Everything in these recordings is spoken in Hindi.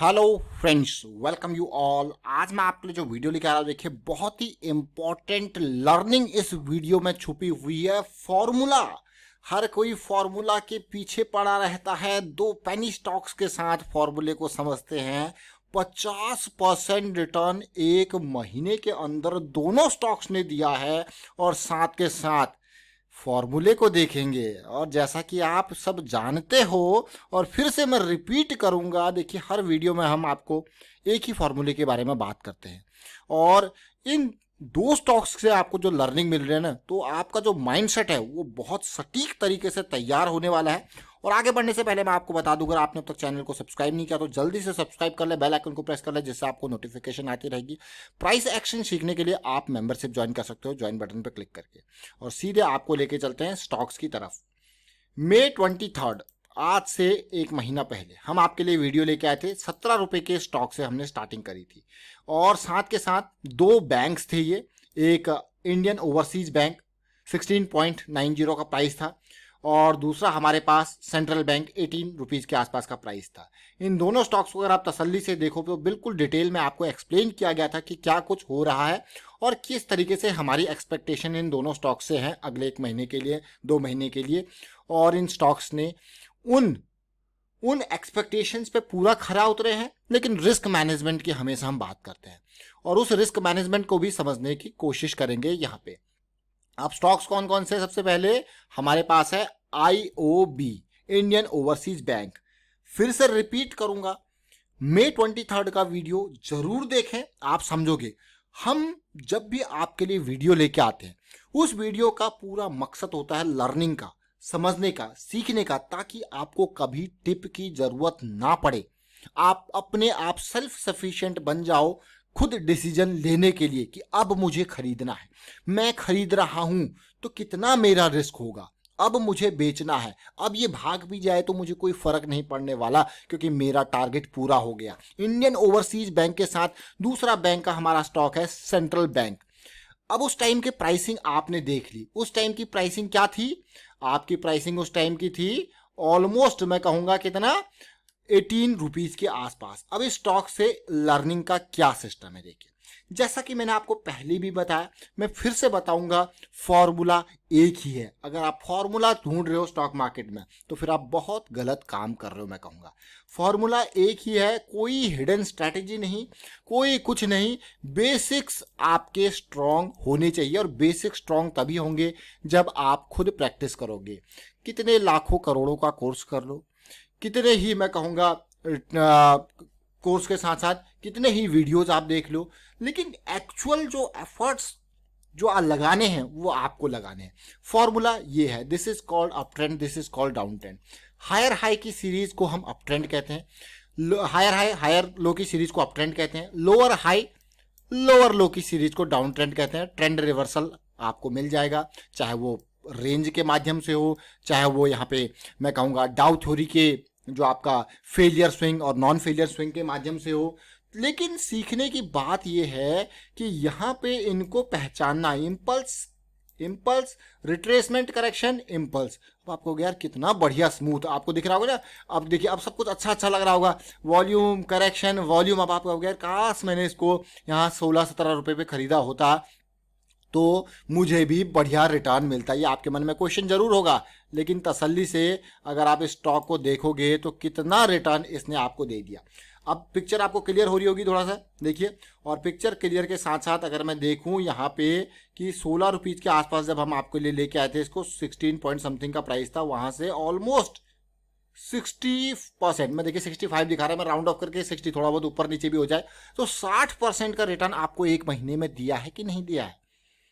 Hello friends, welcome you all. आज मैं आपके लिए जो वीडियो लेकर आ रहा हूँ, देखिए बहुत ही इंपॉर्टेंट लर्निंग इस वीडियो में छुपी हुई है। फॉर्मूला, हर कोई फॉर्मूला के पीछे पड़ा रहता है। दो पेनी स्टॉक्स के साथ फॉर्मूले को समझते हैं। 50% रिटर्न एक महीने के अंदर दोनों स्टॉक्स ने दिया है और साथ के साथ फॉर्मूले को देखेंगे। और जैसा कि आप सब जानते हो और फिर से मैं रिपीट करूंगा, देखिए हर वीडियो में हम आपको एक ही फॉर्मूले के बारे में बात करते हैं और इन दो स्टॉक्स से आपको जो लर्निंग मिल रही है ना, तो आपका जो माइंडसेट है वो बहुत सटीक तरीके से तैयार होने वाला है। और आगे बढ़ने से पहले मैं आपको बता दूं, अगर आपने अब तक चैनल को सब्सक्राइब नहीं किया तो जल्दी से सब्सक्राइब कर ले, बेल आइकन को प्रेस कर ले, जिससे आपको नोटिफिकेशन आती रहेगी। प्राइस एक्शन सीखने के लिए आप मेंबरशिप ज्वाइन कर सकते हो, ज्वाइन बटन पर क्लिक करके। और सीधे आपको लेके चलते हैं स्टॉक्स की तरफ। May 23, आज से एक महीना पहले हम आपके लिए वीडियो लेके आए थे। 17 रुपए के स्टॉक से हमने स्टार्टिंग करी थी और साथ के साथ दो बैंक्स थे ये। एक इंडियन ओवरसीज बैंक 16.90 का प्राइस था और दूसरा हमारे पास सेंट्रल बैंक 18 रुपीज़ के आसपास का प्राइस था। इन दोनों स्टॉक्स को अगर आप तसल्ली से देखो तो बिल्कुल डिटेल में आपको एक्सप्लेन किया गया था कि क्या कुछ हो रहा है और किस तरीके से हमारी एक्सपेक्टेशन इन दोनों स्टॉक्स से हैं अगले एक महीने के लिए, 2 महीने के लिए। और इन स्टॉक्स ने उन उन एक्सपेक्टेशंस पे पूरा खरा उतरे हैं। लेकिन रिस्क मैनेजमेंट की हमेशा हम बात करते हैं और उस रिस्क मैनेजमेंट को भी समझने की कोशिश करेंगे यहाँ पे। अब स्टॉक्स कौन कौन से? सबसे पहले हमारे पास है IOB, इंडियन ओवरसीज बैंक। फिर से रिपीट करूंगा, May 23 का वीडियो जरूर देखें, आप समझोगे। हम जब भी आपके लिए वीडियो लेके आते हैं, उस वीडियो का पूरा मकसद होता है लर्निंग का, समझने का, सीखने का, ताकि आपको कभी टिप की जरूरत ना पड़े। आप अपने आप सेल्फ सफिशिएंट बन जाओ खुद डिसीजन लेने के लिए कि अब मुझे खरीदना है, मैं खरीद रहा हूं तो कितना मेरा रिस्क होगा, अब मुझे बेचना है, अब ये भाग भी जाए तो मुझे कोई फर्क नहीं पड़ने वाला क्योंकि मेरा टारगेट पूरा हो गया। इंडियन ओवरसीज बैंक के साथ दूसरा बैंक का हमारा स्टॉक है सेंट्रल बैंक। अब उस टाइम की प्राइसिंग आपने देख ली। उस टाइम की प्राइसिंग क्या थी? आपकी प्राइसिंग उस टाइम की थी ऑलमोस्ट, मैं कहूंगा कितना, 18 रुपीज के आसपास। अब इस स्टॉक से लर्निंग का क्या सिस्टम है, देखिए जैसा कि मैंने आपको पहले भी बताया, मैं फिर से बताऊंगा, फॉर्मूला एक ही है। अगर आप फॉर्मूला ढूंढ रहे हो स्टॉक मार्केट में तो फिर आप बहुत गलत काम कर रहे हो। मैं कहूंगा फॉर्मूला एक ही है, कोई हिडन स्ट्रैटेजी नहीं, कोई कुछ नहीं। बेसिक्स आपके स्ट्रांग होने चाहिए और बेसिक स्ट्रांग तभी होंगे जब आप खुद प्रैक्टिस करोगे। कितने लाखों करोड़ों का कोर्स कर लो, कितने ही मैं कहूँगा कोर्स के साथ साथ कितने ही वीडियोस आप देख लो, लेकिन एक्चुअल जो एफर्ट्स जो लगाने हैं वो आपको लगाने हैं। फॉर्मूला ये है, this is called up trend, this is called down trend. Higher high की सीरीज को हम अप ट्रेंड कहते हैं, हायर हाई हायर लो की सीरीज को अप ट्रेंड कहते हैं, लोअर हाई लोअर लो की सीरीज को डाउन ट्रेंड कहते हैं। ट्रेंड रिवर्सल आपको मिल जाएगा, चाहे वो रेंज के माध्यम से हो, चाहे वो यहाँ पे मैं कहूँगा डाउ थ्योरी के जो आपका फेलियर स्विंग और नॉन फेलियर स्विंग के माध्यम से हो। लेकिन सीखने की बात यह है कि यहाँ पे इनको पहचानना, इम्पल्स, रिट्रेसमेंट, करेक्शन, इम्पल्स। अब आपको यार कितना बढ़िया स्मूथ आपको दिख रहा होगा ना। अब देखिए, अब सब कुछ अच्छा अच्छा लग रहा होगा, वॉल्यूम, करेक्शन, वॉल्यूम। अब आपको यार काश मैंने इसको यहाँ 16-17 रुपए पे खरीदा होता तो मुझे भी बढ़िया रिटर्न मिलता। ये आपके मन में क्वेश्चन जरूर होगा, लेकिन तसल्ली से अगर आप इस स्टॉक को देखोगे तो कितना रिटर्न इसने आपको दे दिया। अब पिक्चर आपको क्लियर हो रही होगी थोड़ा सा, देखिए। और पिक्चर क्लियर के साथ साथ अगर मैं देखूं यहाँ पे कि 16 रुपीज़ के आसपास जब हम आपके लिए लेके आए थे इसको, 16 पॉइंट समथिंग का प्राइस था, वहां से ऑलमोस्ट 60%, मैं देखिए 65 दिखा रहा है, मैं राउंड ऑफ करके 60 थोड़ा बहुत ऊपर नीचे भी हो जाए तो 60% का रिटर्न आपको एक महीने में दिया है कि नहीं दिया है?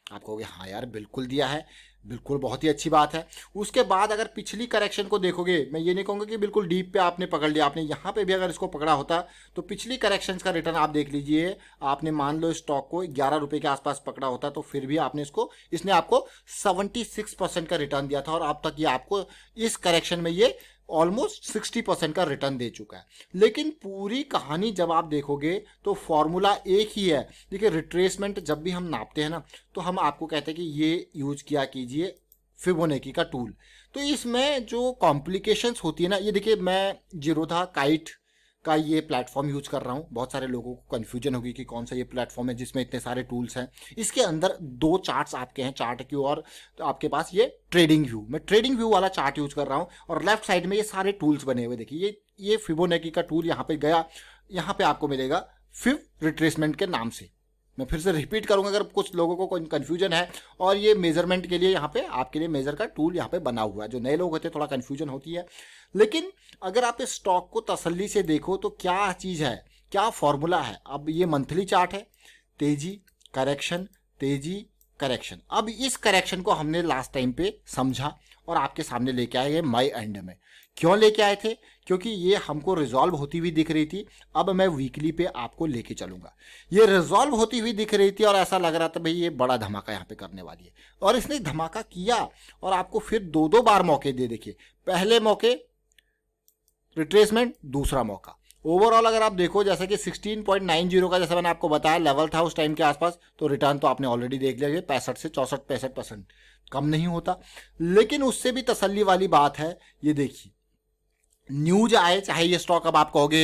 आप कहोगे हाँ यार बिल्कुल दिया है, बिल्कुल, बहुत ही अच्छी बात है। उसके बाद अगर पिछली करेक्शन को देखोगे, मैं ये नहीं कहूँगा कि बिल्कुल डीप पे आपने पकड़ लिया, आपने यहाँ पे भी अगर इसको पकड़ा होता तो पिछली करेक्शंस का रिटर्न आप देख लीजिए। आपने मान लो स्टॉक को 11 रुपये के आसपास पकड़ा होता तो फिर भी इसने आपको 76% का रिटर्न दिया था और अब तक ये आपको इस करेक्शन में ये ऑलमोस्ट 60% का रिटर्न दे चुका है। लेकिन पूरी कहानी जब आप देखोगे तो फॉर्मूला एक ही है। देखिए, रिट्रेसमेंट जब भी हम नापते हैं ना तो हम आपको कहते हैं कि ये यूज किया कीजिए फिबोनाची का टूल। तो इसमें जो कॉम्प्लिकेशंस होती है ना, ये देखिए मैं जीरोधा, काइट, का ये प्लेटफॉर्म यूज कर रहा हूँ। बहुत सारे लोगों को कन्फ्यूजन होगी कि कौन सा ये प्लेटफॉर्म है जिसमें इतने सारे टूल्स हैं। इसके अंदर 2 चार्ट्स आपके हैं, चार्ट क्यू और तो आपके पास ये ट्रेडिंग व्यू। मैं ट्रेडिंग व्यू वाला चार्ट यूज कर रहा हूँ और लेफ्ट साइड में ये सारे टूल्स बने हुए देखिए। ये फिबोनाची का टूल यहाँ पे गया, यहाँ पे आपको मिलेगा फिब रिट्रेसमेंट के नाम से। मैं फिर से रिपीट करूंगा अगर कुछ लोगों को कोई कन्फ्यूजन है। और ये मेजरमेंट के लिए यहाँ पे आपके लिए मेजर का टूल यहाँ पे बना हुआ है। जो नए लोग होते हैं थोड़ा कन्फ्यूजन होती है, लेकिन अगर आप इस स्टॉक को तसल्ली से देखो तो क्या चीज़ है, क्या फॉर्मूला है। अब ये मंथली चार्ट है, तेजी करेक्शन, तेजी करेक्शन। अब इस करेक्शन को हमने लास्ट टाइम पे समझा और आपके सामने लेके आए मई एंड में। क्यों लेके आए थे? क्योंकि ये हमको रिजॉल्व होती हुई दिख रही थी। अब मैं वीकली पे आपको लेके चलूंगा। ये रिजॉल्व होती हुई दिख रही थी और ऐसा लग रहा था भाई ये बड़ा धमाका यहाँ पे करने वाली है, और इसने धमाका किया और आपको फिर 2-2 बार मौके दे। देखिए पहले मौके रिट्रेसमेंट, दूसरा मौका। ओवरऑल अगर आप देखो जैसे कि 16.90 का जैसा मैंने आपको बताया लेवल था उस टाइम के आसपास, तो रिटर्न तो आपने ऑलरेडी देख लिया 65 से 64-65%, कम नहीं होता। लेकिन उससे भी तसल्ली वाली बात है, ये देखिए न्यूज आए, चाहे ये स्टॉक अब आप कहोगे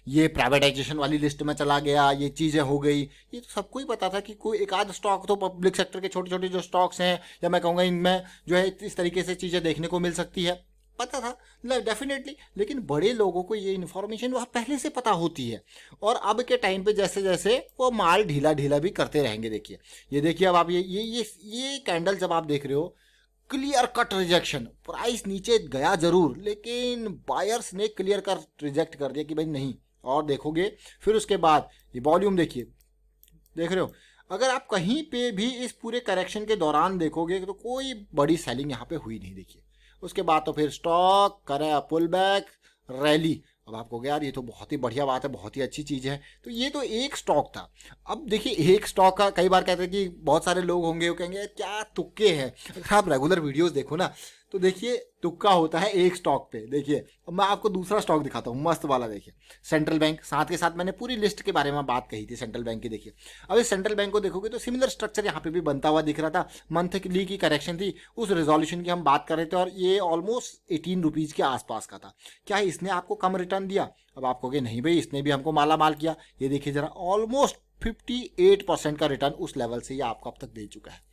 ये प्राइवेटाइजेशन वाली लिस्ट में चला गया, ये चीज़ें हो गई, ये तो सबको ही पता था कि कोई एक आध स्टॉक तो पब्लिक सेक्टर के छोटे छोटे जो स्टॉक्स हैं, या मैं कहूँगा इनमें जो है इस तरीके से चीज़ें देखने को मिल सकती है, पता था डेफिनेटली। लेकिन बड़े लोगों को ये इन्फॉर्मेशन वहाँ पहले से पता होती है, और अब के टाइम पे जैसे जैसे वो माल ढीला ढीला भी करते रहेंगे। देखिए ये देखिए अब आप ये कैंडल जब आप देख रहे हो, क्लियर कट रिजेक्शन, प्राइस नीचे गया जरूर लेकिन बायर्स ने क्लियर कट रिजेक्ट कर दिया कि भाई नहीं। और देखोगे फिर उसके बाद ये वॉल्यूम देखिए, देख रहे हो, अगर आप कहीं पे भी इस पूरे करेक्शन के दौरान देखोगे तो कोई बड़ी सेलिंग यहाँ पे हुई नहीं। देखिए उसके बाद तो फिर स्टॉक करे पुल बैक, रैली। अब आपको यार ये तो बहुत ही बढ़िया बात है, बहुत ही अच्छी चीज़ है। तो ये तो एक स्टॉक था। अब देखिए एक स्टॉक का कई बार कहते हैं कि बहुत सारे लोग होंगे वो कहेंगे क्या तुक्के हैं। अगर आप रेगुलर वीडियोस देखो ना तो देखिए तुक्का होता है एक स्टॉक पे। देखिए अब मैं आपको दूसरा स्टॉक दिखाता हूँ, मस्त वाला। देखिए सेंट्रल बैंक, साथ के साथ मैंने पूरी लिस्ट के बारे में बात कही थी सेंट्रल बैंक की। देखिए अब इस सेंट्रल बैंक को देखोगे तो सिमिलर स्ट्रक्चर यहाँ पे भी बनता हुआ दिख रहा था। मंथली की करेक्शन थी, उस रेजोल्यूशन की हम बात कर रहे थे और ये ऑलमोस्ट 18 रुपीज़ के आसपास का था। क्या इसने आपको कम रिटर्न दिया? अब आप कहोगे नहीं भाई इसने भी हमको माला माल किया। ये देखिए जरा, ऑलमोस्ट 58% का रिटर्न उस लेवल से ये आपको अब तक दे चुका है।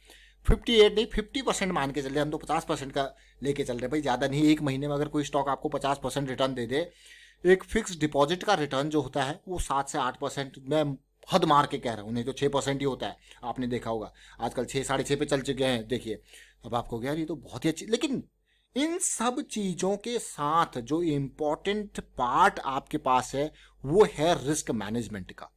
58 नहीं 50% मान के चल रहे, हम तो 50% का लेके चल रहे भाई, ज़्यादा नहीं। एक महीने में अगर कोई स्टॉक आपको 50% रिटर्न दे दे, एक फिक्स डिपॉजिट का रिटर्न जो होता है वो 7 से 8%, मैं हद मार के कह रहा हूँ, नहीं तो 6% ही होता है। आपने देखा होगा आजकल 6, 6.5 पे चल चुके हैं। देखिए अब आपको यार ये तो बहुत ही अच्छी, लेकिन इन सब चीज़ों के साथ जो इम्पोर्टेंट पार्ट आपके पास है वो है रिस्क मैनेजमेंट का।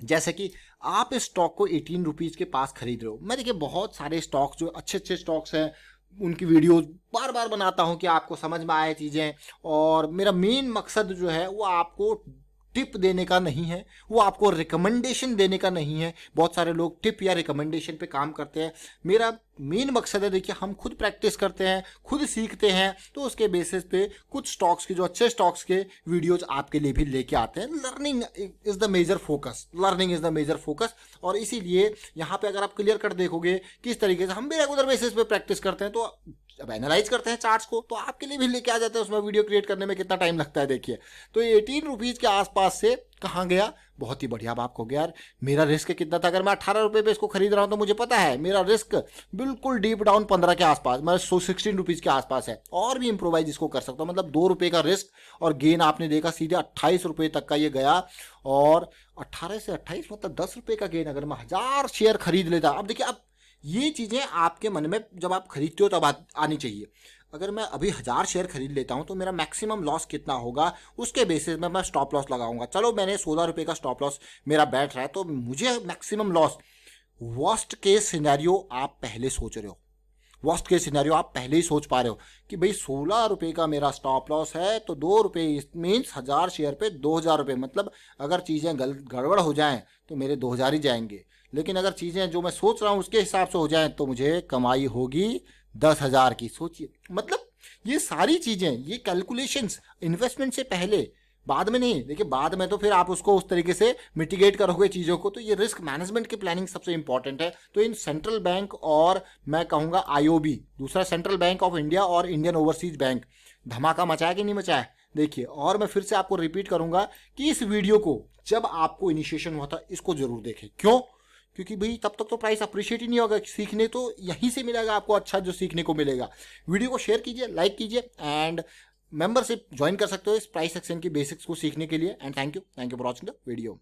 जैसे कि आप इस स्टॉक को 18 रुपीज़ के पास खरीद रहे हो। मैं देखिए बहुत सारे स्टॉक्स जो अच्छे अच्छे स्टॉक्स हैं उनकी वीडियोस बार बार बनाता हूं कि आपको समझ में आए चीज़ें, और मेरा मेन मकसद जो है वो आपको टिप देने का नहीं है, वो आपको रिकमेंडेशन देने का नहीं है। बहुत सारे लोग टिप या रिकमेंडेशन पे काम करते हैं। मेरा मेन मकसद है, देखिए हम खुद प्रैक्टिस करते हैं, खुद सीखते हैं, तो उसके बेसिस पे कुछ स्टॉक्स की जो अच्छे स्टॉक्स के वीडियोज आपके लिए भी लेके आते हैं। Learning is the major focus, learning is the major focus. और इसीलिए यहाँ पे अगर आप क्लियर कट देखोगे किस तरीके से हम भी रेगुलर बेसिस पे प्रैक्टिस करते हैं, तो अब एनालाइज करते हैं चार्ट्स को, तो आपके लिए भी लेके आ जाते हैं। उसमें वीडियो क्रिएट करने में कितना टाइम लगता है देखिए। तो 18 रुपीज़ के आसपास से कहाँ गया, बहुत ही बढ़िया। अब आपको यार मेरा रिस्क कितना था, अगर मैं 18 रुपये पे इसको खरीद रहा हूँ तो मुझे पता है मेरा रिस्क बिल्कुल डीप डाउन 15 के आसपास, मैं 16 रुपीज़ के आसपास है। और भी इंप्रोवाइज इसको कर सकता हूँ, मतलब 2 रुपये का रिस्क और गेन आपने देखा सीधे 28 रुपये तक का ये गया। और 18 से 28 मतलब 10 रुपये का गेन अगर मैं 1000 शेयर खरीद लेता। अब देखिए अब ये चीज़ें आपके मन में जब आप खरीदते हो तब आनी चाहिए। अगर मैं अभी 1000 शेयर खरीद लेता हूं तो मेरा मैक्सिमम लॉस कितना होगा, उसके बेसिस में मैं स्टॉप लॉस लगाऊंगा। चलो मैंने 16 रुपये का स्टॉप लॉस मेरा बैठ रहा है, तो मुझे maximum loss, worst case scenario आप पहले सोच रहे हो, वर्स्ट केस सिनेरियो आप पहले ही सोच पा रहे हो कि भाई 16 रुपये का मेरा स्टॉप लॉस है, तो 2 रुपये मीन्स 1000 शेयर पे 2000 रुपये, मतलब अगर चीज़ें गड़बड़ हो जाएं तो मेरे 2000 ही जाएंगे। लेकिन अगर चीज़ें जो मैं सोच रहा हूँ उसके हिसाब से हो जाएं तो मुझे कमाई होगी 10,000 की। सोचिए, मतलब ये सारी चीज़ें, ये कैलकुलेशंस इन्वेस्टमेंट से पहले, बाद में नहीं। देखिए बाद में तो फिर आप उसको उस तरीके से मिटिगेट करोगे चीज़ों को। तो ये रिस्क मैनेजमेंट की प्लानिंग सबसे इंपॉर्टेंट है। तो इन सेंट्रल बैंक और मैं कहूँगा आईओबी, दूसरा सेंट्रल बैंक ऑफ इंडिया और इंडियन ओवरसीज बैंक, धमाका मचाया कि नहीं मचाया? देखिए, और मैं फिर से आपको रिपीट करूंगा कि इस वीडियो को जब आपको इनिशिएशन हुआ था इसको जरूर देखें। क्यों? क्योंकि भाई तब तक तो प्राइस अप्रिशिएट ही नहीं होगा, सीखने तो यहीं से मिलेगा आपको अच्छा जो सीखने को मिलेगा। वीडियो को शेयर कीजिए, लाइक कीजिए एंड मेंबरशिप ज्वाइन कर सकते हो इस प्राइस एक्शन की बेसिक्स को सीखने के लिए। And thank you for watching the video.